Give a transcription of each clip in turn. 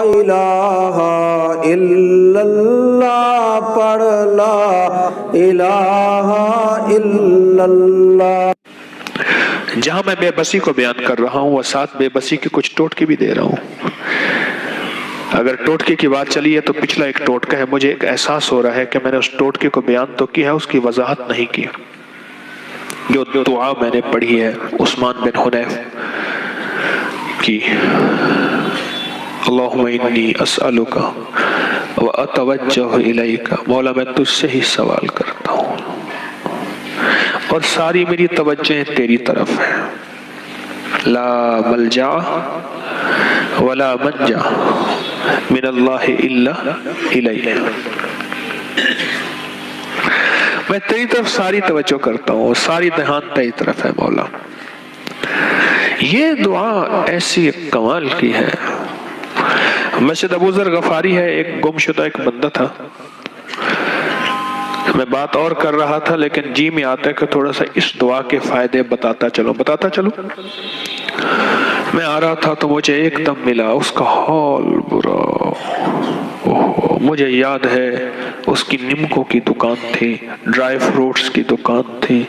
الہ الا اللہ، پڑھ لا الہ الا اللہ۔ جہاں میں بے بسی کو بیان کر رہا ہوں وہ ساتھ بے بسی کے کچھ ٹوٹکے بھی دے رہا ہوں۔ اگر ٹوٹکے کی بات چلی ہے تو پچھلا ایک ٹوٹکا ہے، مجھے ایک احساس ہو رہا ہے کہ میں نے اس ٹوٹکے کو بیان تو کیا ہے، اس کی وضاحت نہیں کی۔ جو دعا میں نے پڑھی ہے عثمان بن حنیف کی، اللہم انی اسألک و اتوجہ الیک، مولا میں تجھ سے ہی سوال کرتا ہوں اور ساری میری توجہ تیری طرف ہے، لا ملجا ولا منجا من اللہ الا الیہ، میں تیری طرف ساری توجہ کرتا ہوں، ساری دھیان تیری طرف ہے مولا۔ یہ دعا ایسی کمال کی ہے۔ مسجد ابو ذر غفاری ہے، ایک گم شدہ ایک بندہ تھا، میں بات اور کر رہا تھا لیکن جی میں آتا ہے کہ تھوڑا سا اس دعا کے فائدے بتاتا چلو۔ میں آ رہا تھا تو مجھے ایک دم ملا، اس کا حال برا، مجھے یاد ہے اس کی نمکوں کی دکان تھی، ڈرائی فروٹس کی دکان تھی۔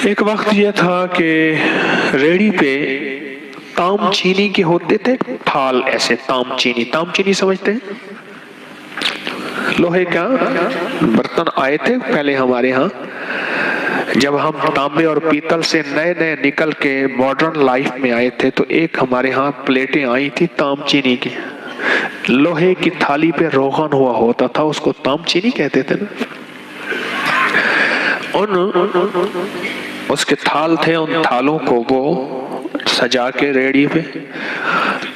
ایک وقت یہ تھا کہ ریڑی پہ تام چینی کے ہوتے تھے تھال، ایسے تام چینی سمجھتے ہیں؟ لوہے کا برتن آئے تھے پہلے ہمارے ہاں، جب ہم تانبے اور پیتل سے نئے نئے نکل کے ماڈرن لائف میں آئے تھے تو ایک ہمارے ہاں پلیٹیں آئی تھی تام چینی کی، لوہے کی تھالی پہ روغن ہوا ہوتا تھا، اس کو تام چینی کہتے تھے نا۔ اس کے تھال تھے، ان تھالوں کو وہ سجا کے ریڑی پہ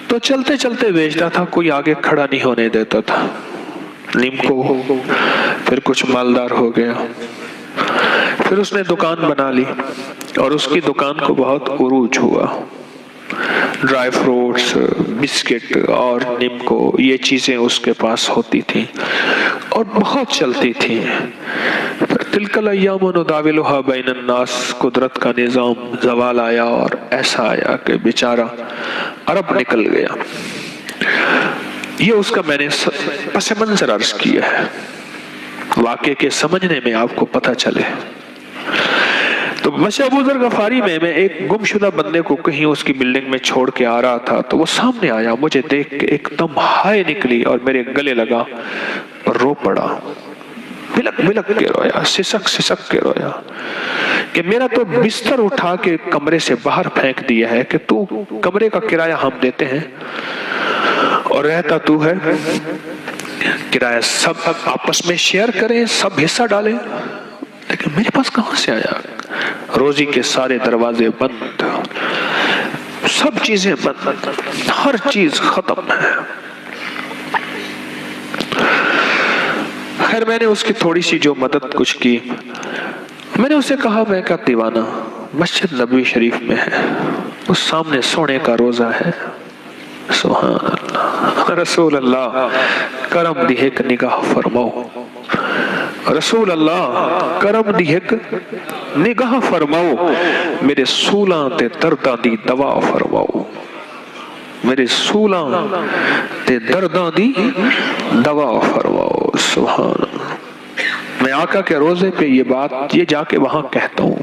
تو چلتے چلتے بیچتا تھا، کوئی آگے کھڑا نہیں ہونے دیتا تھا۔ نیم کو پھر کچھ مالدار ہو گیا، پھر اس نے دکان بنا لی اور اس کی دکان کو بہت عروج ہوا، ڈرائی فروٹس، بسکٹ اور نیم کو یہ چیزیں اس کے پاس ہوتی تھیں اور بہت چلتی تھیں۔ تلک الایام نداولھا بین الناس، قدرت کا نظام زوال آیا اور ایسا آیا کہ بیچارہ عرب نکل گیا۔ یہ اس کا میں نے پس منظر عرض کیا ہے، واقعے کے سمجھنے میں آپ کو پتہ چلے۔ تو مسجد ابو ذر غفاری میں ایک گم شدہ بندے کو کہیں اس کی بلڈنگ میں چھوڑ کے آ رہا تھا تو وہ سامنے آیا، مجھے دیکھ کے ایک دم ہائے نکلی اور میرے گلے لگا اور رو پڑا، بلک کے رویا، سسک کے رویا کہ میرا تو بستر اٹھا کے کمرے سے باہر پھینک دیا ہے کہ تو کمرے کا کرایہ ہم دیتے ہیں اور رہتا تو ہے، کرایہ سب آپس میں شیئر کریں، سب حصہ ڈالیں، لیکن میرے پاس کہاں سے آیا؟ روزی کے سارے دروازے بند، سب چیزیں بند، ہر چیز ختم ہے۔ خیر میں نے اس کی تھوڑی سی جو مدد کچھ کی، میں نے اسے کہا میں کا دیوانہ مسجد نبوی شریف میں ہے، اس سامنے سونے کا روزہ ہے، سبحان اللہ، رسول اللہ کرم دی ایک نگاہ فرماؤ، رسول اللہ کرم دی ایک نگاہ فرماؤ، میرے سولاں تے درداں دی دوا فرماؤ، میرے سولاں تے درداں دی دوا فرماؤ۔ سبحان اللہ، میں آقا کے روزے پہ یہ بات یہ جا کے وہاں کہتا ہوں،